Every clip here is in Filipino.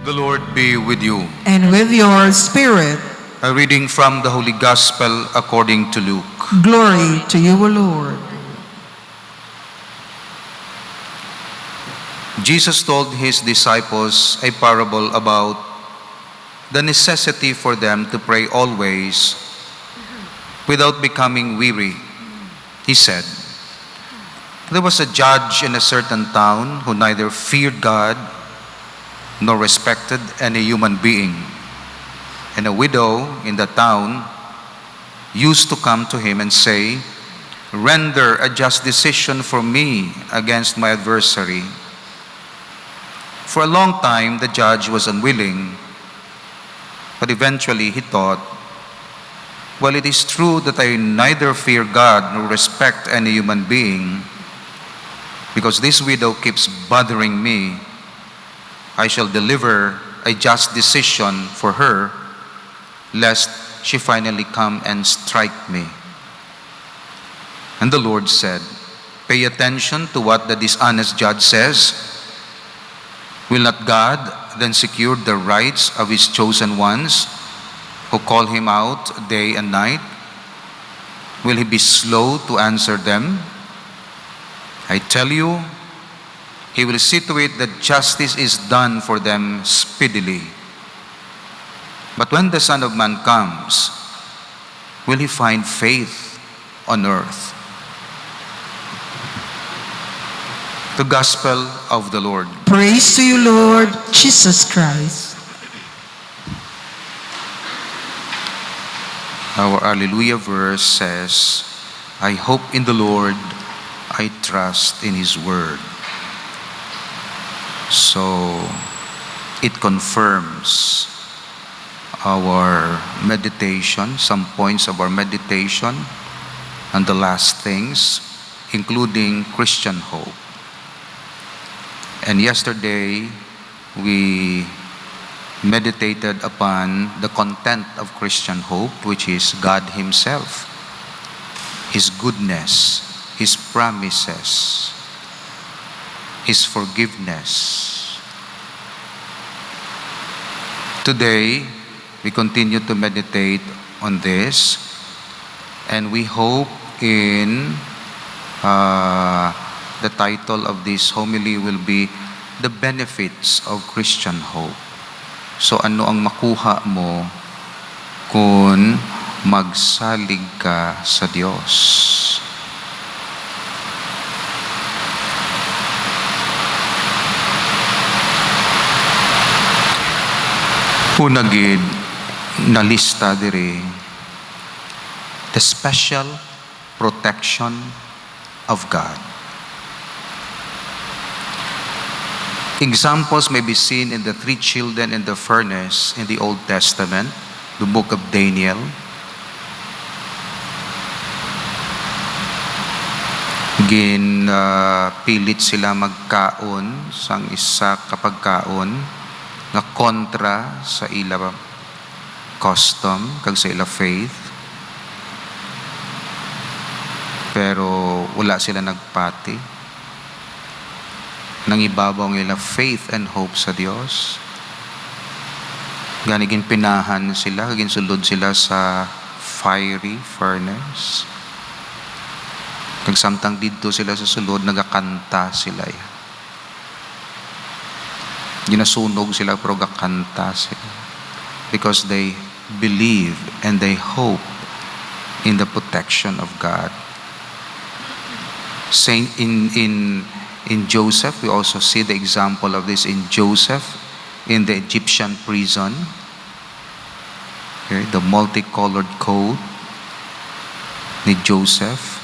The Lord be with you. And with your spirit. A reading from the Holy Gospel according to Luke. Glory to you, O Lord. Jesus told his disciples a parable about the necessity for them to pray always without becoming weary. He said, "There was a judge in a certain town who neither feared God nor respected any human being. And a widow in the town used to come to him and say, 'Render a just decision for me against my adversary.' For a long time, the judge was unwilling, but eventually he thought, 'Well, it is true that I neither fear God nor respect any human being. Because this widow keeps bothering me, I shall deliver a just decision for her, lest she finally come and strike me.' And the Lord said, 'Pay attention to what the dishonest judge says. Will not God then secure the rights of his chosen ones who call him out day and night? Will he be slow to answer them? I tell you, he will see to it that justice is done for them speedily. But when the Son of Man comes, will he find faith on earth?'" The Gospel of the Lord. Praise to you, Lord Jesus Christ. Our Alleluia verse says, "I hope in the Lord, I trust in His word." So, it confirms our meditation, some points of our meditation, and the last things, including Christian hope. And yesterday, we meditated upon the content of Christian hope, which is God Himself, His goodness, His promises, His forgiveness. Today, we continue to meditate on this, and we hope in the title of this homily will be "The Benefits of Christian Hope." So ano ang makuha mo kung magsalig ka sa Diyos? Una gid nalista diri the special protection of God. Examples may be seen in the three children in the furnace in the Old Testament, the book of Daniel. Pilit sila magkaon sang isa kapag kaon nga kontra sa ila custom kag sa ila faith. Pero wala sila nagpati. Nangibabaw ng ila faith and hope sa Dios. Ganigin pinahan sila, sulod sila sa fiery furnace. Kag samtang didto sila sa sulod, nagakanta sila. Ginasunog sila pero gakanta sila. Because they believe and they hope in the protection of God. In Joseph, we also see the example of this in Joseph in the Egyptian prison. Okay, the multicolored coat ni Joseph.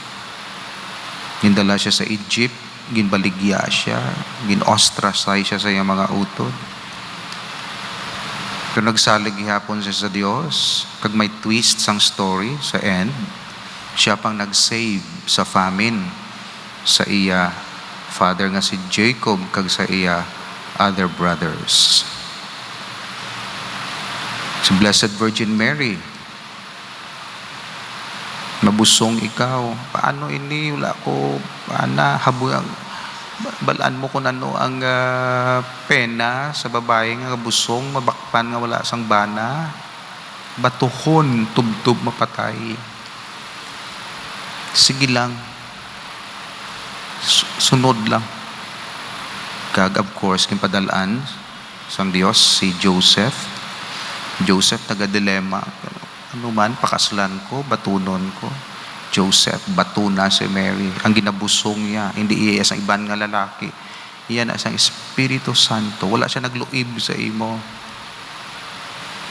Gindala siya sa Egypt, ginbaligya siya, gin-ostracize siya sa iyang mga utod. Pero nagsalig gihapon siya sa Dios, kag may twist sang story sa end, siya pang nag-save sa famine sa iya father nga si Jacob kag sa iya other brothers. Si Blessed Virgin Mary, mabusong ikaw, paano ini, wala ko, paana, habuyang, Balaan mo kung ano ang pena sa babae nga busong, mabakpan nga wala sang bana. Batuhon, tubtub mapatay. Sige lang. Sunod lang. Kag of course, kimpadalaan sang Dios si Joseph. Joseph taga-dilema. Ano man, pakaslan ko, batunon ko. Joseph, batuna si Mary. Ang ginabusong niya, hindi iya isang iban nga lalaki. Iyan isang Espiritu Santo. Wala siya nagluib sa imo.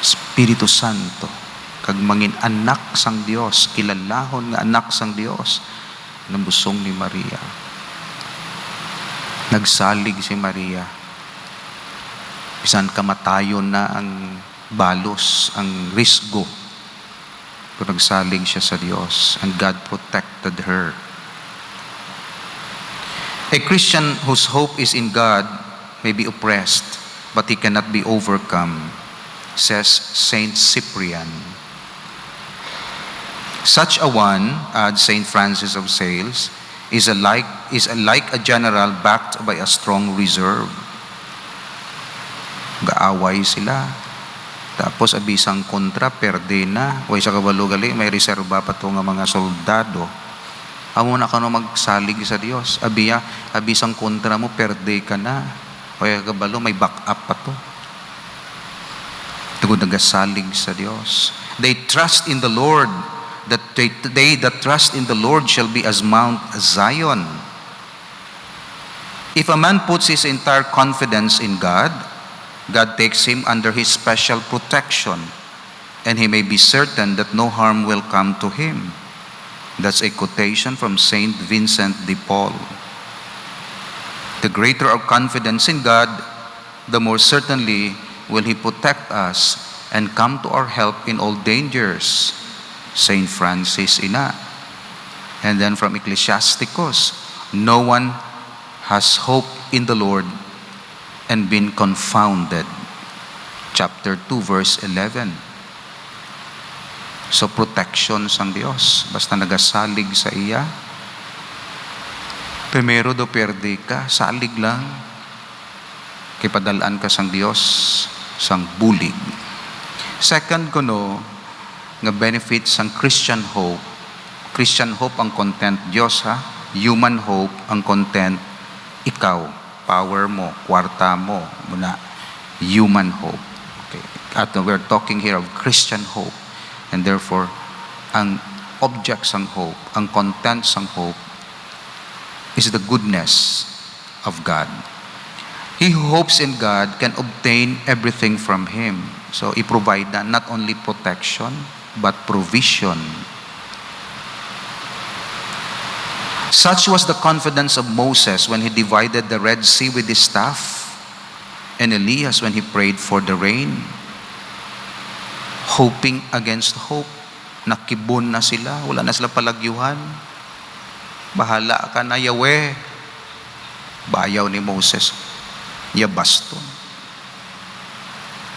Espiritu Santo. Kag mangin anak sang Dios, kilalahon nga anak sang Dios. Nabusong ni Maria. Nagsalig si Maria. Bisan kamatayon na ang balos, ang risgo. Pero nagsalig siya sa Diyos, and God protected her. A Christian whose hope is in God may be oppressed, but he cannot be overcome, says Saint Cyprian. Such a one, adds Saint Francis of Sales, is like a general backed by a strong reserve. Gaaway sila. Tapos abisang kontra, perde na. Way sa kabalo gali, may reserba pa to nga mga soldado. Amo na ka no magsalig sa Dios. Abisang kontra mo, perde ka na. Way sa kabalo, may backup pa to. Tugod nagasalig sa Dios. They trust in the Lord. They that trust in the Lord shall be as Mount Zion. If a man puts his entire confidence in God, God takes him under His special protection, and he may be certain that no harm will come to him. That's a quotation from Saint Vincent de Paul. The greater our confidence in God, the more certainly will He protect us and come to our help in all dangers. Saint Francis ina. And then from Ecclesiasticus, no one has hope in the Lord and been confounded. Chapter 2, verse 11. So protection sang Dios. Basta nagasalig sa iya. Primero do perde ka, salig lang. Kay padalaan ka sang Dios, sang bulig. Second kuno, nga benefit sang Christian hope. Christian hope ang content Dios ha. Human hope ang content ikaw. Power mo, kwarta mo, muna human hope. Okay. At we're talking here of Christian hope. And therefore, ang object sang hope, ang content sang hope, is the goodness of God. He who hopes in God can obtain everything from Him. So, i-provide na not only protection, but provision. Such was the confidence of Moses when he divided the Red Sea with his staff, and Elias when he prayed for the rain. Hoping against hope. Nakibon na sila, wala na sila palagyuhan. Bahala ka na, Yahweh. Bayaw ni Moses. Ya baston.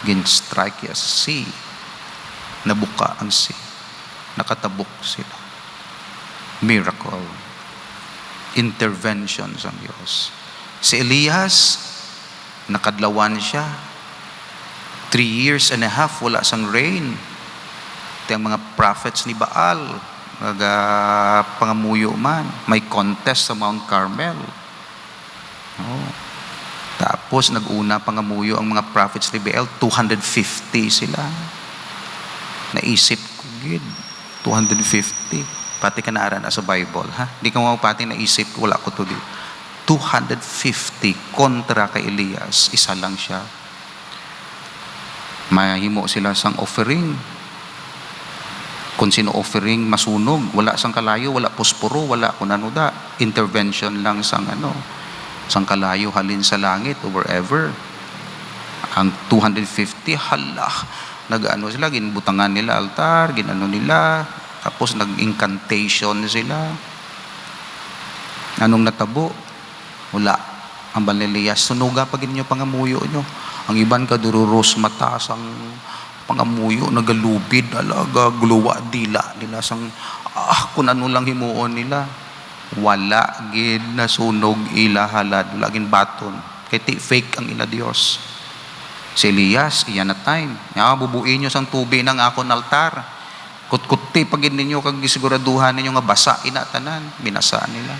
Gin-strike ya sea. Nabuka ang sea. Nakatabok sila. Miracle. Intervention sa Diyos. Si Elias, nakadlawan siya. 3 years and a half, wala sang rain. Ito ang mga prophets ni Baal, pangamuyo man. May contest sa Mount Carmel. Oh. Tapos, nag-una pangamuyo ang mga prophets ni Baal, 250 sila. Naisip ko, gid, 250. Pati ka naaran sa Bible, ha? Di ka mo pati naisip, wala ko to dito. 250 kontra kay Elias, isa lang siya. Mahimo sila sang offering. Kung sino offering, masunog. Wala sang kalayo, wala posporo, wala kung ano da. Intervention lang sang sang kalayo halin sa langit or wherever. Ang 250, hala. Nag-ano sila, ginbutangan nila altar, ginano nila. Tapos nag-incantation sila. Anong natabo? Wala. Ang Balilias, sunuga pag inyo pangamuyo nyo. Ang iban ka dururos matas ang pangamuyo, nagalubid, alaga, guluwa, dila nila sang, kung ano lang himuon nila. Wala gid nasunog ila halad, wala gid baton. Kay ti fake ang ila Dios. Si Elias, iyan na time. Ya, bubuin nyo sang tubig ng akon altar. Kutkuti pag ninyo kag gisiguraduhan ninyo nga basa ina tanan, binasa nila.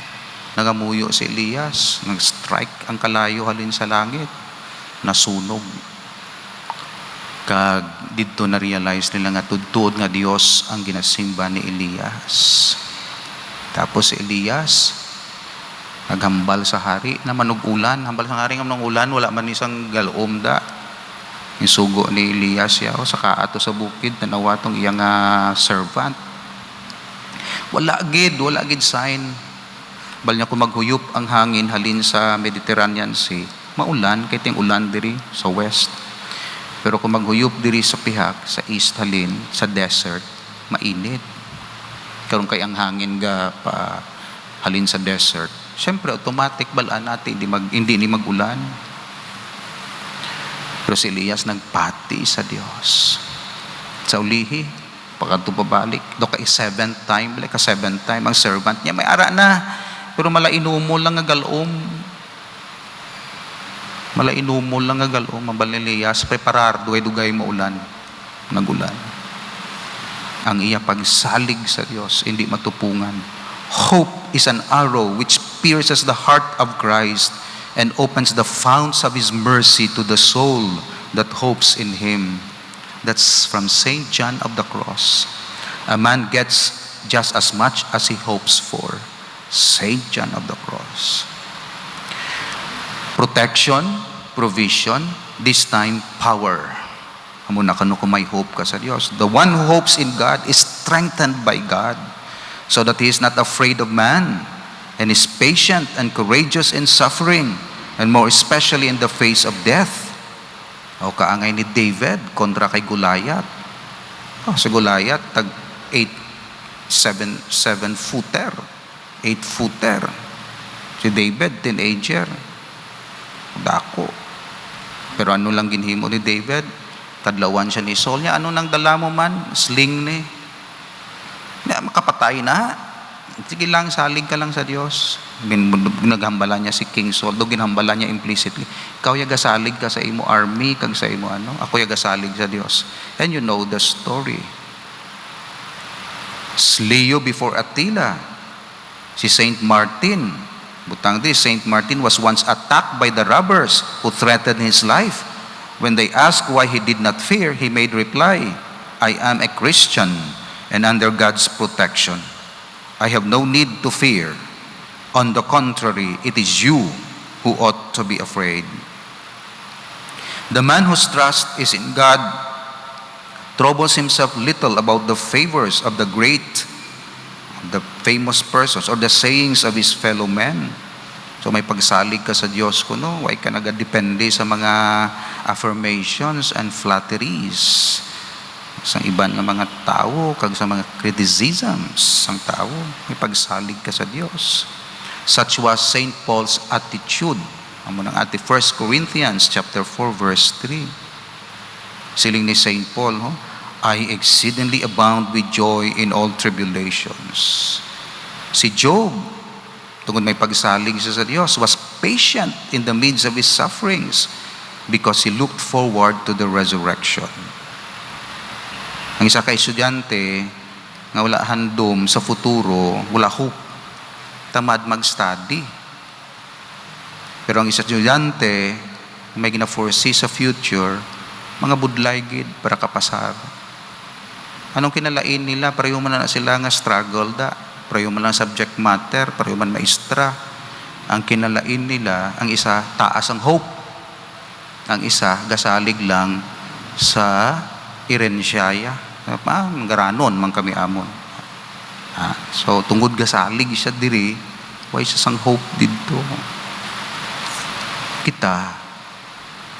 Nagamuyo si Elias, nag-strike ang kalayo halin sa langit. Nasunog. Kag dito na realize nila nga tudtod nga Dios ang ginasimba ni Elias. Tapos si Elias naghambal sa hari na manugulan, hambal sa hari nga manugulan, wala man isang galom da. Yung sugo ni Elias yaw sa kaato sa bukid tanawa tong iyang servant. Wala gid sign. Bal niya kung maghuyop ang hangin halin sa Mediterranean Sea, maulan kay ting ulan diri sa west. Pero kung maghuyop diri sa pihak sa east halin sa desert, mainit. Karon kay ang hangin ga pa halin sa desert, syempre automatic balaan natin hindi ni magulan. Pero si Elias nagpati sa Dios. Sa ulihi, pagkadto pabalik, do kay seventh time ang servant niya may ara na, pero malainumo lang nga galom. Malainumo lang nga galom, mabal ni Elias, preparar, dugay maulan, nagulan. Ang iya pagsalig sa Dios, hindi matupungan. Hope is an arrow which pierces the heart of Christ and opens the founts of His mercy to the soul that hopes in Him. That's from Saint John of the Cross. A man gets just as much as he hopes for. Saint John of the Cross. Protection, provision, this time power. Amo na kano kung may hope ka sa Dios. The one who hopes in God is strengthened by God, so that he is not afraid of man, and is patient and courageous in suffering, and more especially in the face of death. O kaangay ni David kontra kay Goliath. Si Goliath tag 7 footer. Si David teenager. Dako. Pero ano lang ginhimo ni David? Kadlawan siya ni Saul niya. Ano nang dala mo man? Sling ni. Makapatay na. Sige lang, salig ka lang sa Dios. Ginaghambalan niya si King Saul. Do ginhambalan niya implicitly. Ikaw yagasalig ka sa imo army, kag sa imo ano. Ako yagasalig sa Dios. And you know the story. Sleo before Attila. Si Saint Martin. Butang di, Saint Martin was once attacked by the robbers who threatened his life. When they asked why he did not fear, he made reply, I am a Christian and under God's protection. I have no need to fear. On the contrary, it is you who ought to be afraid. The man whose trust is in God troubles himself little about the favors of the great, the famous persons, or the sayings of his fellow men. So may pagsalig ka sa Diyos ko, no? Huwag ka nagadepende sa mga affirmations and flatteries sa iban ng mga tao, kag sa mga criticisms ng tao. May pagsalig ka sa Diyos. Such was St. Paul's attitude. Amo ng ati 1 Corinthians chapter 4 verse 3. Siling ni St. Paul, no? I exceedingly abound with joy in all tribulations. Si Job, tungkol may pagsalig siya sa Diyos, was patient in the midst of his sufferings because he looked forward to the resurrection. Ang isa ka estudyante nga wala handom sa futuro, wala hope, tamad mag-study. Pero ang isa estudyante may gina-foresee sa future, mga budlay gid para kapasar. Anong kinalain nila? Pareho man na sila nga struggle da. Pareho man lang subject matter, pareho man maestra. Ang kinalain nila, ang isa taas ang hope. Ang isa gasalig lang sa irensyaya. Garanon man kami amon. So tungod gasalig siya diri, why siya sang hope dito. Kita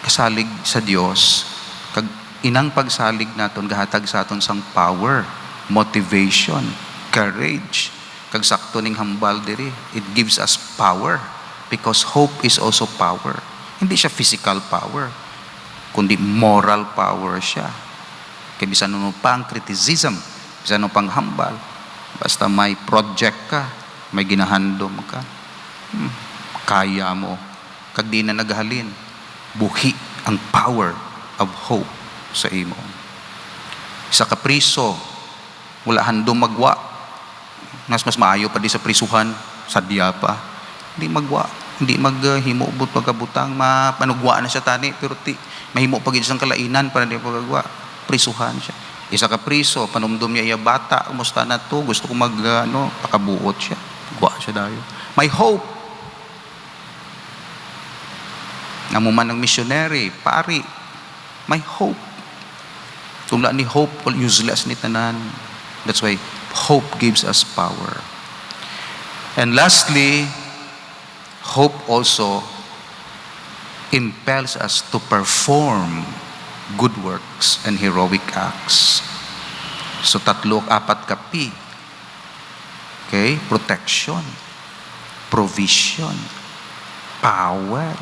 kasalig sa Dios, kag inang pagsalig naton gahatag sa aton sang power, motivation, courage, kag sakto ning hambal diri. It gives us power because hope is also power. Hindi siya physical power, kundi moral power siya. Kaya bisan ano pa ang criticism, bisan ano pang hambal, basta may project ka, may ginahandom ka. Kaya mo. Kag di na naghalin. Buhi ang power of hope sa imo. Isa ka priso, wala handom magwa. Mas maayo pa di sa prisuhan, sadya pa. Hindi magwa, hindi maghimo ubot pagkabutang, mapanugwa na siya tani, pero mahimo pag isang kalainan para di pagagwa. Prisuhan siya. Isa ka priso, panumdum niya iya bata, kumusta na to, gusto ko pakabuot siya. Gwa siya dayo. May hope. Namuman ng missionary, pari, may hope. Kung wala ni hope, useless ni tanan. That's why hope gives us power. And lastly, hope also impels us to perform good works and heroic acts. So 3, 4 kapi. Okay? Protection, provision, power,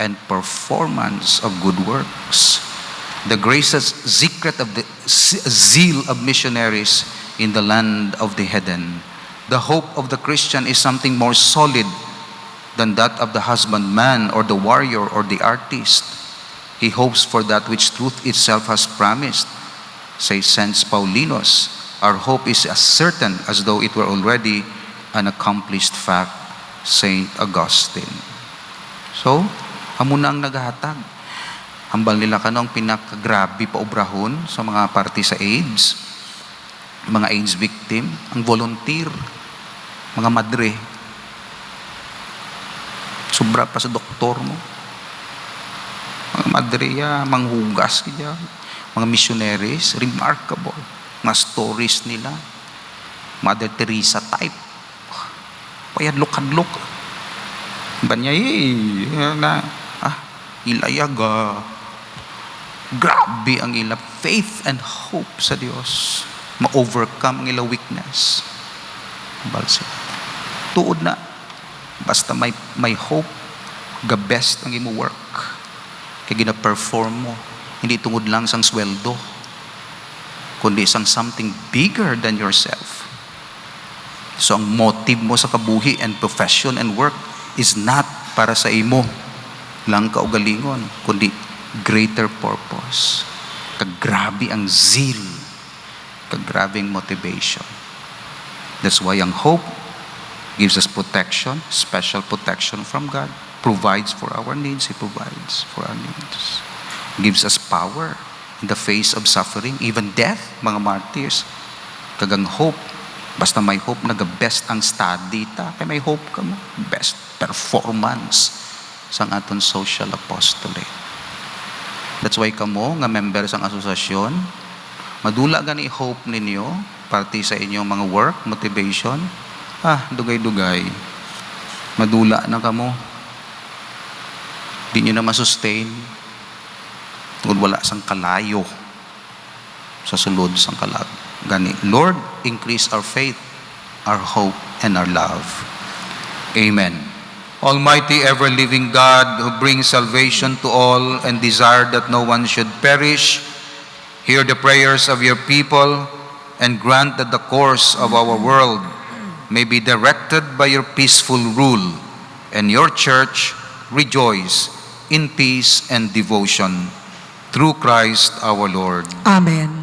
and performance of good works. The gracious secret of the zeal of missionaries in the land of the heathen. The hope of the Christian is something more solid than that of the husbandman or the warrior or the artist. He hopes for that which truth itself has promised. Says Saint Paulinus, our hope is as certain as though it were already an accomplished fact. Saint Augustine. So, amo na ang naghahatag. Hambal nila kanong pinakagrabe pa obrahon sa mga party sa AIDS, mga AIDS victim, ang volunteer, mga madre. Sobra pa sa doktor mo. Mga madre manghugas kaya, mga missionaries, remarkable. Mga stories nila. Mother Teresa type. Payadlok-hadlok. Banyay, ilayaga. Grabe ang ila faith and hope sa Dios. Ma-overcome ang ila weakness. Balsa. Tuod na. Basta may hope, the best ang imo work. Kaya gina-perform mo. Hindi tungod lang sang sweldo, kundi sang something bigger than yourself. So ang motive mo sa kabuhi and profession and work is not para sa imo lang kaugalingon, kundi greater purpose. Kagrabe ang zeal, kagrabe ang motivation. That's why ang hope gives us protection, special protection from God. Provides for our needs. He provides for our needs. Gives us power in the face of suffering, even death, mga martyrs. Kagang hope. Basta may hope, naga-best ang study ta. Kaya may hope ka mo. Best performance sa aton social apostolate. That's why kamo, nga member sang asosasyon, madula gani hope ninyo, parte sa inyong mga work, motivation, dugay-dugay. Madula na kamo. Di nyo na masustain. Kung wala sang kalayo sa sulod sang kalag. Gani, Lord, increase our faith, our hope, and our love. Amen. Almighty, ever-living God, who brings salvation to all and desire that no one should perish, hear the prayers of your people and grant that the course of our world may be directed by your peaceful rule, and your church rejoice in peace and devotion. Through Christ our Lord. Amen.